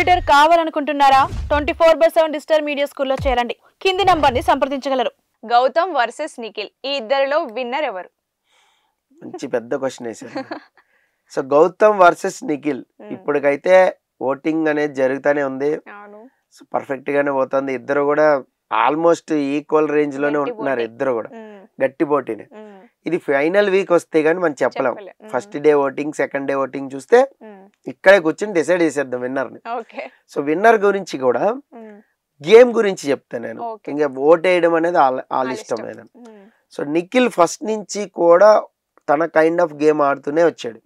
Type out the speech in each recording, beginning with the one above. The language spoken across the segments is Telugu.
ఎడిటర్ కావాలనుకుంటున్నారా 24/7 డిజిటల్ మీడియా స్కూల్లో చేరండి. కింది నంబర్ని సంప్రదించగలరు. గౌతమ్ వర్సెస్ నిఖిల్, ఈ ఇద్దరిలో విన్నర్ ఎవరు? మంచి పెద్ద క్వశ్చన్ వేసారు. సో గౌతమ్ వర్సెస్ నిఖిల్ ఇప్పటికైతే ఓటింగ్ అనేది జరుగుతూనే ఉంది. సో పర్ఫెక్ట్ గానే పోతుంది. ఇద్దరు కూడా ఆల్మోస్ట్ ఈక్వల్ రేంజ్ లోనే ఉంటున్నారు. ఇద్దరు కూడా గట్టి పోటీనే. ఇది ఫైనల్ వీక్ వస్తే గానీ మనం చెప్పలేం. First day voting, second day voting చూస్తే ఇక్కడే కూర్చొని డిసైడ్ చేసేద్దాం విన్నర్ ని. సో విన్నర్ గురించి కూడా గేమ్ గురించి చెప్తాను నేను. ఇంకా ఓట్ వేయడం అనేది వాళ్ళ ఇష్టం ఏదైనా. సో నిఖిల్ ఫస్ట్ నుంచి కూడా తన కైండ్ ఆఫ్ గేమ్ ఆడుతూనే వచ్చాడు.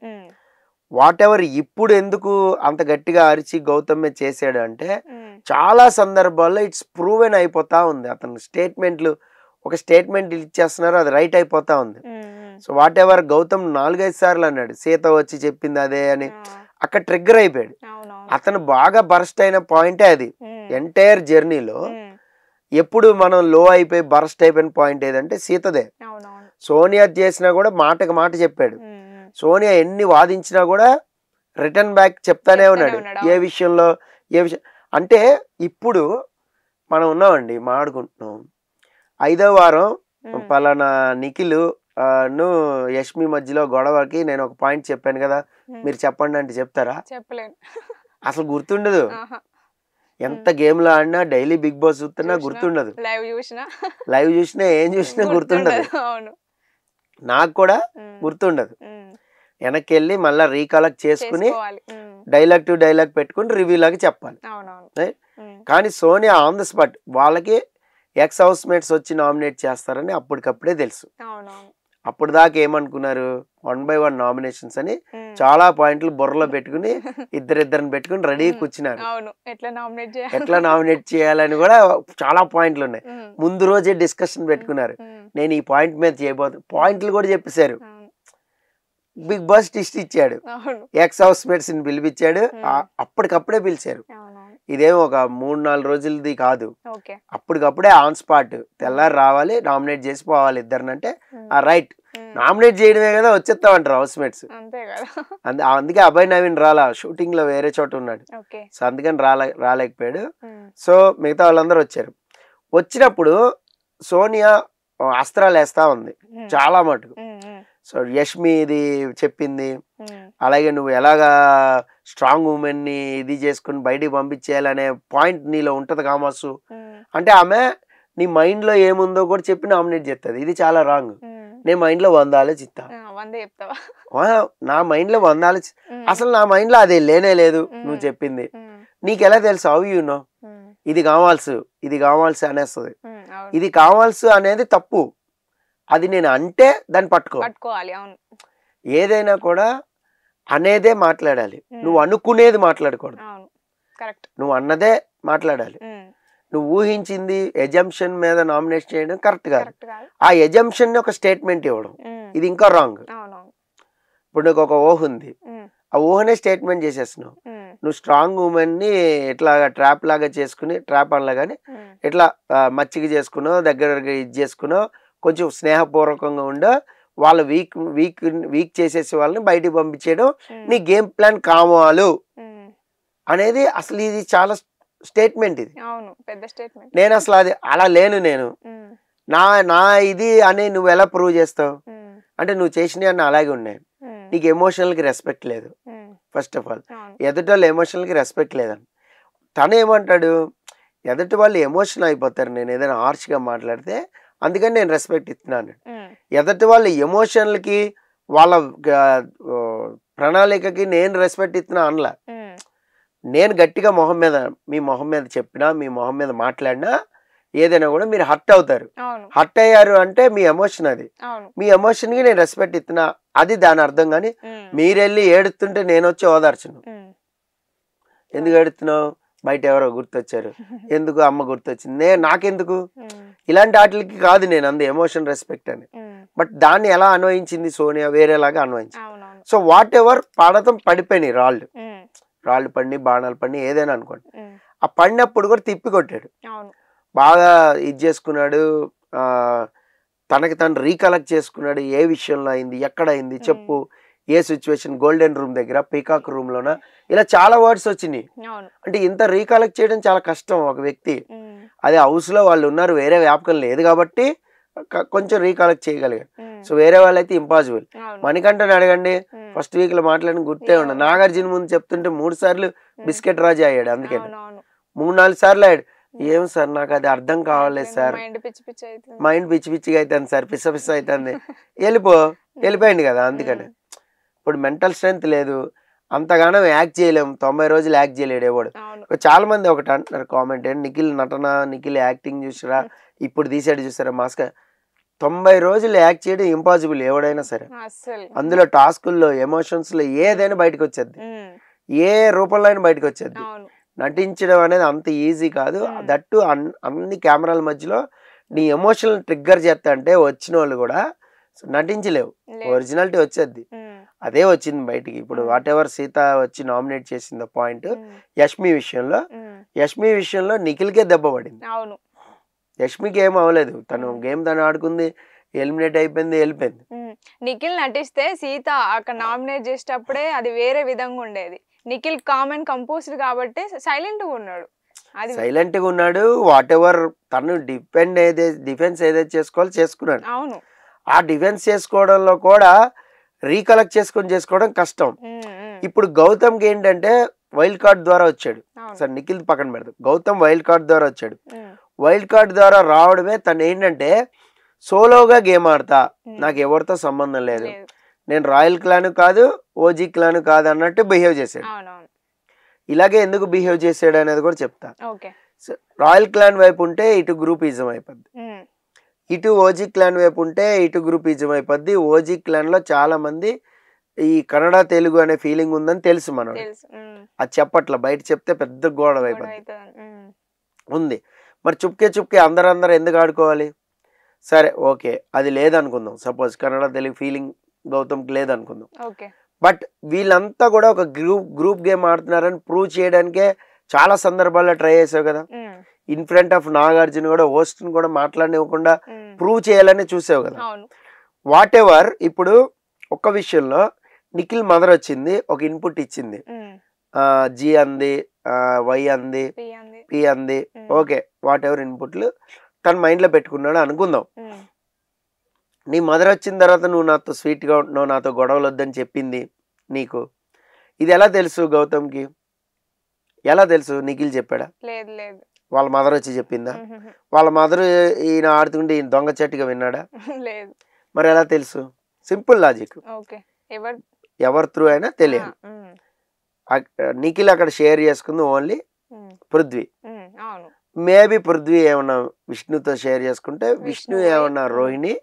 వాట్ ఎవర్ ఇప్పుడు ఎందుకు అంత గట్టిగా అరిచి గౌతమ్ చేసాడు అంటే చాలా సందర్భాల్లో ఇట్స్ ప్రూవెన్ అయిపోతా ఉంది. అతను స్టేట్మెంట్లు ఒక స్టేట్మెంట్ ఇచ్చేస్తున్నారు, అది రైట్ అయిపోతా ఉంది. సో వాట్ ఎవర్ గౌతమ్ 4-5 సార్లు అన్నాడు సీత వచ్చి చెప్పింది అదే అని, అక్కడ ట్రిగ్గర్ అయిపోయాడు. అతను బాగా బరస్ట్ అయిన పాయింటే అది. ఎంటైర్ జర్నీలో ఎప్పుడు మనం లో అయిపోయి బరస్ట్ అయిపోయిన పాయింట్ ఏదంటే సీతదే. సోనియా చేసినా కూడా మాటకు మాట చెప్పాడు. సోనియా ఎన్ని వాదించినా కూడా రిటర్న్ బ్యాక్ చెప్తానే ఉన్నాడు. ఏ విషయంలో ఏ విషయం అంటే ఇప్పుడు మనం ఉన్నామండి మాట్లాడుకుంటున్నాం. 5వ వారం పలానా నిఖిల్ యష్మి మధ్యలో గొడవకి నేను ఒక పాయింట్ చెప్పాను కదా, మీరు చెప్పండి అంటే చెప్తారా? చెప్పలేను, అసలు గుర్తుండదు. ఎంత గేమ్ లో ఆడినా, డైలీ బిగ్ బాస్ చూస్తున్నా గుర్తుండదు. లైవ్ చూసినా ఏం చూసినా గుర్తుండదు. నాకు కూడా గుర్తుండదు. వెనక్కి వెళ్ళి మళ్ళీ రీకలెక్ట్ చేసుకుని డైలాగ్ టు డైలాగ్ పెట్టుకుని రివ్యూ లాగా చెప్పాలి. కానీ సోనియా ఆన్ ద స్పాట్ వాళ్ళకి ఎక్స్ హౌస్ మేట్స్ వచ్చి నామినేట్ చేస్తారని అప్పటికప్పుడే తెలుసు. అప్పుడు దాకా ఏమనుకున్నారు, 1 by 1 నామినేషన్స్ అని చాలా పాయింట్లు బుర్రలో పెట్టుకుని ఇద్దరిని పెట్టుకుని రెడీ కూర్చున్నారు. ఎట్లా నామినేట్ చేయాలని కూడా చాలా పాయింట్లు ఉన్నాయి. ముందు రోజే డిస్కషన్ పెట్టుకున్నారు, నేను ఈ పాయింట్ మీద చేయబోతు పాయింట్లు కూడా చెప్పేశారు. బిగ్ బాస్ టిస్ట్ ఇచ్చాడు, ఎక్స్ హౌస్ మేట్స్ ని పిలిపించాడు, అప్పటికప్పుడే పిలిచారు. ఇదేం ఒక 3-4 రోజులది కాదు, అప్పటికప్పుడే ఆన్ స్పాట్. తెల్లారి రావాలి, నామినేట్ చేసి పోవాలి ఇద్దరినంటే రైట్, నామినేట్ చేయడమే కదా వచ్చేస్తామంటారు హౌస్ మేట్స్. అందుకే అభయ్ నవీన్ రాలా, షూటింగ్ లో వేరే చోట ఉన్నాడు. సో అందుకని రాలేకపోయాడు. సో మిగతా వాళ్ళందరూ వచ్చారు. వచ్చినప్పుడు సోనియా అస్త్రాలు వేస్తా ఉంది చాలా మటుకు. సో యష్మి ఇది చెప్పింది, అలాగే నువ్వు ఎలాగా స్ట్రాంగ్ ఉమెన్ ని ఇది చేసుకుని బయటికి పంపించేయాలనే పాయింట్ నీలో ఉంటది కామర్సు. అంటే ఆమె నీ మైండ్ లో ఏముందో కూడా చెప్పి నామినేట్ చేస్తుంది. ఇది చాలా రాంగ్. నేను మైండ్ లో 100 ఆలోచిస్తా, నా మైండ్ లో 100 అసలు నా మైండ్ లో అది లేనే లేదు నువ్వు చెప్పింది. నీకు ఎలా తెలుసు? How you know? ఇది కావాల్సి అనేస్తుంది. ఇది కావాల్సి అనేది తప్పు. అది నేను అంటే దాన్ని పట్టుకోవాలి. ఏదైనా కూడా అనేదే మాట్లాడాలి, నువ్వు అనుకునేది మాట్లాడకూడదు. నువ్వు అన్నదే మాట్లాడాలి. నువ్వు ఊహించింది ఎజంప్షన్ మీద నామినేట్ చేయడం కరెక్ట్ కాదు. ఆ ఎజంప్షన్ ని ఒక స్టేట్మెంట్ ఇవ్వడం ఇది ఇంకా రాంగ్. ఇప్పుడు నీకు ఒక ఊహ ఉంది, ఆ ఊహనే స్టేట్మెంట్ చేసేస్తున్నావు. నువ్వు స్ట్రాంగ్ ఉమెన్ ని ఇట్లా ట్రాప్ లాగా చేసుకుని, ట్రాప్ అనలా కానీ ఇట్లా మచ్చిక చేసుకున్నావు, దగ్గరగా ఇది చేసుకున్నావు, కొంచెం స్నేహపూర్వకంగా ఉండ వాళ్ళ వీక్ చేసేసి వాళ్ళని బయటికి పంపించేయడం నీ గేమ్ ప్లాన్ కావాలు అనేది. అసలు ఇది చాలా స్టేట్మెంట్, ఇది నేను అసలు అది అలా లేను, నేను నా ఇది అని నువ్వు ఎలా ప్రూవ్ చేస్తావు? అంటే నువ్వు చేసినవి అన్న అలాగే ఉన్నాయి. నీకు ఎమోషనల్ కి రెస్పెక్ట్ లేదు. ఫస్ట్ ఆఫ్ ఆల్ ఎదుటి వాళ్ళు ఎమోషనల్ కి రెస్పెక్ట్ లేదని. తను ఏమంటాడు, ఎదుటి వాళ్ళు ఎమోషనల్ అయిపోతారు నేను ఏదైనా హార్ష్ గా మాట్లాడితే, అందుకని నేను రెస్పెక్ట్ ఇస్తున్నాను. ఎదుటి వాళ్ళ ఎమోషన్లకి వాళ్ళ ప్రణాళికకి నేను రెస్పెక్ట్ ఇస్తున్నా అనలా. నేను గట్టిగా మీ మొహం మీద చెప్పినా, మీ మొహం మీద మాట్లాడినా ఏదైనా కూడా మీరు హర్ట్ అవుతారు. హర్ట్ అయ్యారు అంటే మీ ఎమోషన్, అది మీ ఎమోషన్ కి నేను రెస్పెక్ట్ ఇస్తున్నా, అది దాని అర్థం. కానీ మీరెళ్ళి ఏడుతుంటే నేను వచ్చి ఓదార్చను. ఎందుకు ఏడుతున్నావు? బయట ఎవరో గుర్తొచ్చారు, ఎందుకు అమ్మ గుర్తొచ్చింది, నాకెందుకు? ఇలాంటి వాటికి కాదు నేను అంది ఎమోషన్ రెస్పెక్ట్ అని. బట్ దాన్ని ఎలా అన్వయించింది సోనియా, వేరేలాగా అన్వయించింది. సో వాట్ ఎవర్ పడిపోయినాయి రాళ్ళు పడిని, బాణాలు పడిని, ఏదైనా అనుకోండి. ఆ పడినప్పుడు కూడా తిప్పి కొట్టాడు, బాగా ఇది చేసుకున్నాడు. తనకి తను రీకలెక్ట్ చేసుకున్నాడు, ఏ విషయంలో అయింది, ఎక్కడ అయింది చెప్పు, ఏ సిచ్యువేషన్, గోల్డెన్ రూమ్ దగ్గర, పీకాక్ రూమ్ లోన, ఇలా చాలా వర్డ్స్ వచ్చినాయి. అంటే ఇంత రీకలెక్ట్ చేయడం చాలా కష్టం ఒక వ్యక్తి. అదే హౌస్ లో వాళ్ళు ఉన్నారు, వేరే వ్యాపకం లేదు కాబట్టి కొంచెం రీకలెక్ట్ చేయగలిగారు. సో వేరే వాళ్ళైతే ఇంపాసిబుల్. మణికంఠని అడగండి, ఫస్ట్ వీక్ లో మాట్లాడిన గుర్తే ఉండదు. నాగార్జున ముందు చెప్తుంటే 3 సార్లు బిస్కెట్ రాజు అయ్యాడు. అందుకే 3-4 సార్లు అయ్యాడు. ఏం సార్ నాకు అది అర్థం కావలేదు సార్, మైండ్ పిచ్చి పిచ్చిగా అవుతుంది సార్, పిచ్చ పిచ్చ అవుతుంది, వెళ్ళిపోయింది కదా. అందుకని ఇప్పుడు మెంటల్ స్ట్రెంత్ లేదు, అంతగానో యాక్ట్ చేయలేము. 90 రోజులు యాక్ట్ చేయలేడు ఎవడు. చాలా మంది ఒకటి అంటున్నారు కామెంట్, నిఖిల్ నటన, నిఖిల్ యాక్టింగ్ చూసారా, ఇప్పుడు తీసాడు చూసారా మాస్క్. 90 రోజులు యాక్ట్ చేయడం ఇంపాసిబుల్ ఎవడైనా సరే. అందులో టాస్కుల్లో, ఎమోషన్స్ లో ఏదైనా బయటకు వచ్చేది, ఏ రూపంలో అయినా బయటకు వచ్చేది. నటించడం అనేది అంత ఈజీ కాదు. దట్టు అన్ని కెమెరాల మధ్యలో నీ ఎమోషనల్ ట్రిగ్గర్ చేస్తా అంటే వచ్చిన వాళ్ళు కూడా నటించలేవు, ఒరిజినాలిటీ వచ్చేది. అదే వచ్చింది బయటికి. ఇప్పుడు వాట్ ఎవర్ సీత వచ్చి నామినేట్ చేసింది పాయింట్, యష్మి విషయంలో నిఖిల్కే దెబ్బ పడింది. యష్మికి ఏం అవ్వలేదు, తను గేమ్ తను ఆడుకుంది, ఎలిమినేట్ అయిపోయింది, వెళ్ళిపోయింది. నిఖిల్ నటిస్తే సీత అక్కడ నామినేట్ చేసేటప్పుడే అది వేరే విధంగా ఉండేది. నిఖిల్ కామ్ అండ్ కంపోజ్డ్ కాబట్టి సైలెంట్ గా ఉన్నాడు. వాట్ ఎవర్ తను డిఫెన్స్ ఏదైతే చేసుకోవాలో చేసుకున్నాడు. అవును, ఆ డిఫెన్స్ చేసుకోవడంలో కూడా రీకలెక్ట్ చేసుకోవడం కష్టం. ఇప్పుడు గౌతమ్కి ఏంటంటే వైల్డ్ కార్డ్ ద్వారా వచ్చాడు. సార్ నిఖిల్ పక్కన పెడతాం, గౌతమ్ వైల్డ్ కార్డ్ ద్వారా వచ్చాడు. వైల్డ్ కార్డ్ ద్వారా రావడమే తను ఏంటంటే సోలోగా గేమ్ ఆడతా, నాకు ఎవరితో సంబంధం లేదు, నేను రాయల్ క్లాన్ కాదు, ఓజీ క్లాన్ కాదు అన్నట్టు బిహేవ్ చేశాడు. ఇలాగే ఎందుకు బిహేవ్ చేశాడు అనేది కూడా చెప్తా. రాయల్ క్లాన్ వైపు ఉంటే ఇటు గ్రూపిజం అయిపోద్ది, ఇటు ఓజీ క్లాన్ వైపు ఉంటే ఇటు గ్రూపిజం అయిపోద్ది. ఓజీ క్లాన్ లో చాలా మంది ఈ కన్నడ తెలుగు అనే ఫీలింగ్ ఉందని తెలుసు మనకి, అది చెప్పట్ల, బయట చెప్తే పెద్ద గోడ అయిపోద్ది ఉంది. మరి చుప్కే అందరూ ఎందుకు ఆడుకోవాలి? సరే ఓకే, అది లేదనుకుందాం, సపోజ్ కన్నడ తెలుగు ఫీలింగ్ గౌతమ్కి లేదనుకుందాం. బట్ వీళ్ళంతా కూడా ఒక గ్రూప్ గేమ్ ఆడుతున్నారని ప్రూవ్ చేయడానికే చాలా సందర్భాల్లో ట్రై చేసావు కదా. ఇన్ ఫ్రంట్ ఆఫ్ నాగార్జున కూడా హోస్ట్ కూడా మాట్లాడనివ్వకుండా ప్రూవ్ చేయాలని చూసావు కదా. వాట్ ఎవర్ ఇప్పుడు ఒక్క విషయంలో నిఖిల్ మదర్ వచ్చింది, ఒక ఇన్పుట్ ఇచ్చింది, జీ అంది, వై అంది, పి అంది, ఓకే వాట్ ఎవర్ ఇన్పుట్లు తన మైండ్ లో పెట్టుకున్నాడు అనుకుందాం. నీ మదర్ వచ్చిన తర్వాత నువ్వు నాతో స్వీట్ గా ఉంటున్నావు, నాతో గొడవలు వద్దని చెప్పింది నీకు. ఇది ఎలా తెలుసు గౌతమ్కి? ఎలా తెలుసు? నిఖిల్ చెప్పాడా? వాళ్ళ మదర్ వచ్చి చెప్పిందా? వాళ్ళ మదర్ ఈయన ఆడుతుంటే ఈయన దొంగ చెట్టుగా విన్నాడా? మరి ఎలా తెలుసు? సింపుల్ లాజిక్, ఎవరి త్రూ అయినా తెలియాలి. నిఖిల్ అక్కడ షేర్ చేసుకుంది ఓన్లీ పృథ్వీ. మేబీ పృథ్వీ ఏమన్నా విష్ణుతో షేర్ చేసుకుంటే, విష్ణు ఏమన్నా రోహిణి,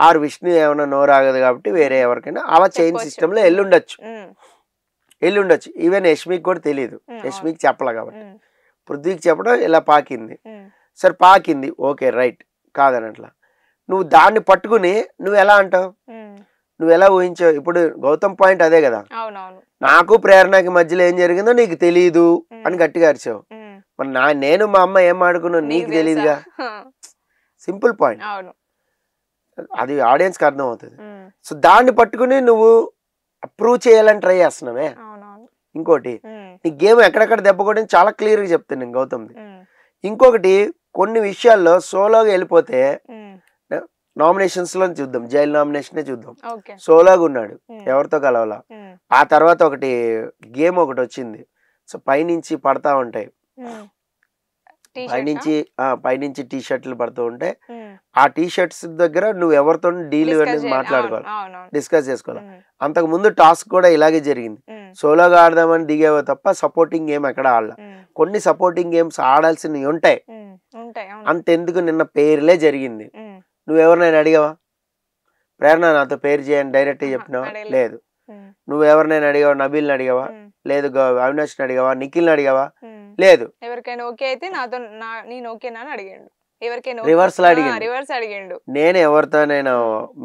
ఆర్ విష్ణు ఏమన్నా నోరాగదు కాబట్టి వేరే ఎవరికైనా అలా చైన్ సిస్టమ్ లో వెళ్ళుండొచ్చు. ఈవెన్ యష్మికి కూడా తెలియదు, యష్మికి చెప్పలే కాబట్టి పృథ్వీకి చెప్పడం ఇలా పాకింది. సరే పాకింది, ఓకే రైట్, కాదనట్లా. నువ్వు దాన్ని పట్టుకుని నువ్వు ఎలా అంటావు? నువ్వు ఎలా ఊహించావు? ఇప్పుడు గౌతమ్ పాయింట్ అదే కదా, నాకు ప్రేరణకి మధ్యలో ఏం జరిగిందో నీకు తెలియదు అని గట్టిగా అరిచావు. మరి నేను మా అమ్మ ఏం ఆడుకున్నా నీకు తెలియదుగా. సింపుల్ పాయింట్, అది ఆడియన్స్ కి అర్థం అవుతుంది. సో దాన్ని పట్టుకుని నువ్వు ప్రూవ్ చేయాలని ట్రై చేస్తున్నావే. ఇంకోటి, నీ గేమ్ ఎక్కడెక్కడ దెబ్బ కొట్టింది చాలా క్లియర్ గా చెప్తాను నేను గౌతమ్ది. ఇంకొకటి, కొన్ని విషయాల్లో సోలోగా వెళ్ళిపోతే నామినేషన్స్ లో చూద్దాం, జైలు నామినేషన్ చూద్దాం, సోలోగా ఉన్నాడు, ఎవరితో కలవాలా. ఆ తర్వాత ఒకటి గేమ్ ఒకటి వచ్చింది, సో పైనుంచి పడతా ఉంటాయి, పైనుంచి టీ షర్ట్లు పడుతూ ఉంటే ఆ టీ షర్ట్స్ దగ్గర నువ్వు ఎవరితో డీల్ అనేది మాట్లాడుకోవాలి, డిస్కస్ చేసుకోవాలి. అంతకు ముందు టాస్క్ కూడా ఇలాగే జరిగింది, సోలోగా ఆడదామని దిగేవో తప్ప సపోర్టింగ్ గేమ్ ఎక్కడ ఆడాల. కొన్ని సపోర్టింగ్ గేమ్స్ ఆడాల్సినవి ఉంటాయి, అంతెందుకు నిన్న పేర్లే జరిగింది. నువ్వెవరినైనా అడిగావా? ప్రేరణ నాతో పేరు చేయని డైరెక్ట్ చెప్పినావా? లేదు. నువ్వెవరినైనా అడిగావా? నబీల్ని అడిగావా? లేదు. అవినాష్ని అడిగావా? నిఖిల్ని అడిగావా? లేదు. ఎవరికైనా ఓకే అయితే నాతో నేను ఓకేనా అని అడిగాడు, ఎవరికైనా రివర్స్ అడిగాడు. నేను ఎవరితోనైనా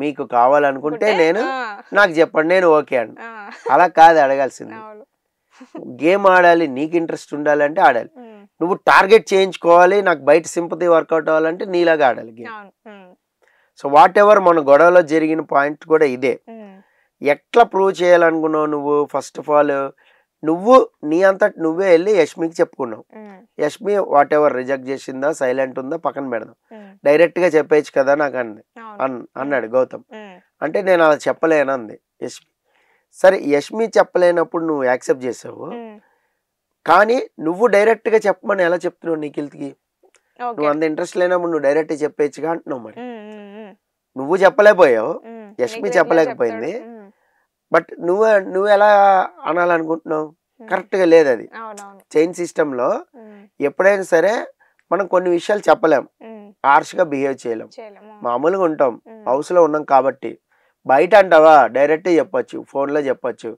మీకు కావాలనుకుంటే నేను నాకు చెప్పండి, నేను ఓకే అండి. అలా కాదు అడగాల్సింది. గేమ్ ఆడాలి, నీకు ఇంట్రెస్ట్ ఉండాలి అంటే ఆడాలి. నువ్వు టార్గెట్ చేయించుకోవాలి, నాకు బయట సింపతి వర్కౌట్ అవ్వాలంటే నీలాగా ఆడాలి గేమ్. సో వాట్ ఎవర్ మన గొడవలో జరిగిన పాయింట్ కూడా ఇదే. ఎట్లా ప్రూవ్ చేయాలనుకున్నావు నువ్వు? ఫస్ట్ ఆఫ్ ఆల్ నువ్వు నీ అంతటి నువ్వే వెళ్ళి యష్మికి చెప్పుకున్నావు. యష్మి వాట్ ఎవర్ రిజెక్ట్ చేసిందా, సైలెంట్ ఉందా పక్కన పెడదాం, డైరెక్ట్ గా చెప్పేయచ్చు కదా నాకు అన్నాడు గౌతమ్. అంటే నేను అలా చెప్పలేనంది యష్మి. సరే యష్మి చెప్పలేనప్పుడు నువ్వు యాక్సెప్ట్ చేసావు, కానీ నువ్వు డైరెక్ట్ గా చెప్పమని ఎలా చెప్తున్నావు నిఖిల్కి? నువ్వు అంత ఇంట్రెస్ట్ లేనప్పుడు నువ్వు డైరెక్ట్ చెప్పేయచ్చుగా అంటున్నావు. మరి నువ్వు చెప్పలేకపోయావు, యష్మి చెప్పలేకపోయింది, బట్ నువ్వు ఎలా అనాలనుకుంటున్నావు? కరెక్ట్ గా లేదు అది. చైన్ సిస్టమ్ లో ఎప్పుడైనా సరే మనం కొన్ని విషయాలు చెప్పలేం, హార్ష్ గా బిహేవ్ చేయలేం, మామూలుగా ఉంటాం, హౌస్ లో ఉన్నాం కాబట్టి. బయట అంటావా డైరెక్ట్ చెప్పొచ్చు, ఫోన్ లో చెప్పొచ్చు,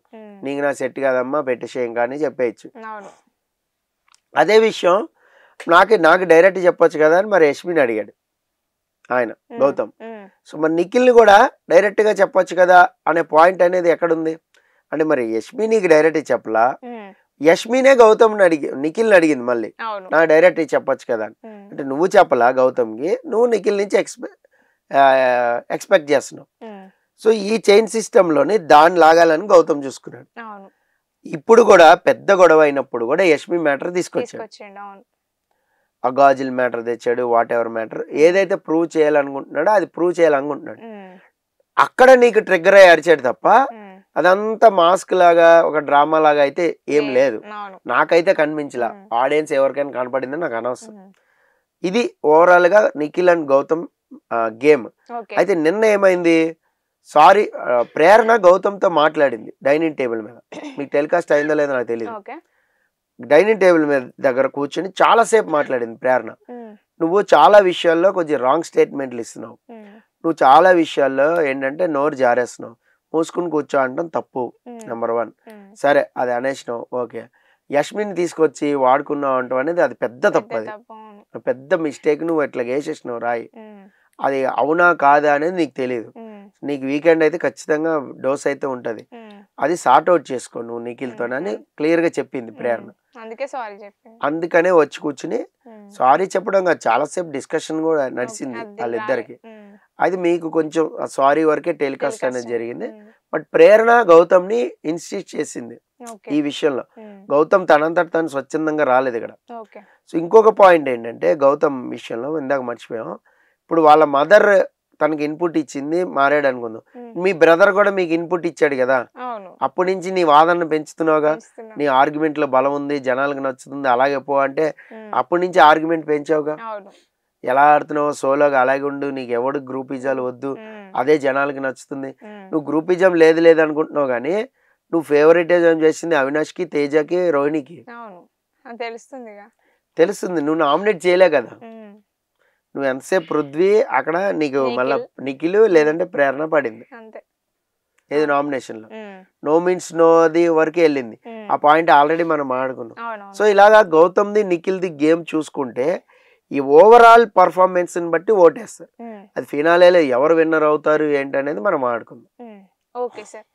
నీకు నా సెట్ కాదమ్మా పెట్టేసేయం కానీ చెప్పేయచ్చు. అదే విషయం నాకు డైరెక్ట్ చెప్పొచ్చు కదా అని మరి యష్మిని అడిగాడు ఆయన గౌతమ్. సో మరి నిఖిల్ని కూడా డైరెక్ట్ గా చెప్పొచ్చు కదా అనే పాయింట్ అనేది ఎక్కడుంది అంటే, మరి యష్మి నీకు డైరెక్ట్ చెప్పలా, యష్మినే గౌతమ్ నిఖిల్ని అడిగింది మళ్ళీ నాకు డైరెక్ట్ చెప్పొచ్చు కదా అని. అంటే నువ్వు చెప్పలా గౌతమ్కి, నువ్వు నిఖిల్ నుంచి ఎక్స్పెక్ట్ చేస్తున్నావు. సో ఈ చైన్ సిస్టమ్ లోని దాన్ని లాగాలని గౌతమ్ చూసుకున్నాడు. ఇప్పుడు కూడా పెద్ద గొడవ అయినప్పుడు కూడా యష్మి మ్యాటర్ తీసుకొచ్చాడు, ఆ గాజుల మ్యాటర్ తెచ్చాడు, వాట్ ఎవర్ మ్యాటర్ ఏదైతే ప్రూవ్ చేయాలనుకుంటున్నాడో అది ప్రూవ్ చేయాలనుకుంటున్నాడు. అక్కడ నీకు ట్రిగ్గర్ అయ్యి అరిచాడు తప్ప అదంతా మాస్క్ లాగా ఒక డ్రామా లాగా అయితే ఏం లేదు, నాకైతే కనిపించలా. ఆడియన్స్ ఎవరికైనా కనపడిందని నాకు అనవసరం. ఇది ఓవరాల్ గా నిఖిల్ అండ్ గౌతమ్ గేమ్. అయితే నిన్న ఏమైంది, సారీ ప్రేరణ గౌతమ్ తో మాట్లాడింది డైనింగ్ టేబుల్ మీద. మీకు టెలికాస్ట్ అయిందో లేదో నాకు తెలియదు. డైనింగ్ టేబుల్ మీద దగ్గర కూర్చొని చాలాసేపు మాట్లాడింది ప్రేరణ. నువ్వు చాలా విషయాల్లో కొంచెం రాంగ్ స్టేట్మెంట్లు ఇస్తున్నావు, నువ్వు చాలా విషయాల్లో ఏంటంటే నోరు జారేస్తున్నావు, మూసుకుని కూర్చో అంటాం తప్పు నెంబర్ 1. సరే అది అనేసినావు, ఓకే. యష్మిని తీసుకొచ్చి వాడుకున్నావు అంటావు అనేది అది పెద్ద తప్పు, అది పెద్ద మిస్టేక్. నువ్వు ఎట్లా వేసేసినావు రాయి, అది అవునా కాదా అనేది నీకు తెలియదు. నీకు వీకెండ్ అయితే ఖచ్చితంగా డోస్ అయితే ఉంటది, అది సార్ట్ అవుట్ చేసుకో నువ్వు నిఖిల్తోనని క్లియర్ గా చెప్పింది ప్రేరణ. అందుకనే వచ్చి కూర్చుని సారీ చెప్పడం కాదు, చాలాసేపు డిస్కషన్ కూడా నడిచింది వాళ్ళిద్దరికి. అది మీకు కొంచెం సారీ వరకే టెలికాస్ట్ అనేది జరిగింది. బట్ ప్రేరణ గౌతమ్ ని ఇన్స్టిట్యూట్ చేసింది ఈ విషయంలో. గౌతమ్ తనంతట తను స్వచ్ఛందంగా రాలేదు ఇక్కడ. సో ఇంకొక పాయింట్ ఏంటంటే గౌతమ్ విషయంలో ఇందాక మర్చిపోయాం, ఇప్పుడు వాళ్ళ మదర్ తనకి ఇన్పుట్ ఇచ్చింది, మారాడు అనుకుందాం, మీ బ్రదర్ కూడా మీకు ఇన్పుట్ ఇచ్చాడు కదా, అప్పటి నుంచి నీ వాదన పెంచుతున్నావుగా, నీ ఆర్గ్యుమెంట్ లో బలం ఉంది, జనాలకు నచ్చుతుంది, అలాగే పో అంటే అప్పటి నుంచి ఆర్గ్యుమెంట్ పెంచావుగా. ఎలా ఆడుతున్నావు సోలోగా అలాగే ఉండు, నీకు ఎవడు గ్రూపిజాలు వద్దు, అదే జనాలకి నచ్చుతుంది. నువ్వు గ్రూపిజం లేదు అనుకుంటున్నావు కానీ నువ్వు ఫేవరెటిజం చేసింది అవినాష్కి, తేజకి, రోహిణికి తెలుస్తుంది. నువ్వు నామినేట్ చేయలే కదా, నువ్వు ఎంతసేపు పృథ్వీ అక్కడ నీకు మళ్ళా నిఖిల్ లేదంటే ప్రేరణ పడింది ఏది నామినేషన్ లో. నో మీన్స్ నోది వరకు వెళ్ళింది, ఆ పాయింట్ ఆల్రెడీ మనం ఆడుకున్నాం. సో ఇలాగా గౌతమ్ ది నిఖిల్ ది గేమ్ చూసుకుంటే ఈ ఓవరాల్ పర్ఫార్మెన్స్ ని బట్టి ఓటేస్తారు. అది ఫినాలేలో ఎవరు విన్నర్ అవుతారు ఏంటనేది మనం ఆడుకుందాం. Okay sir.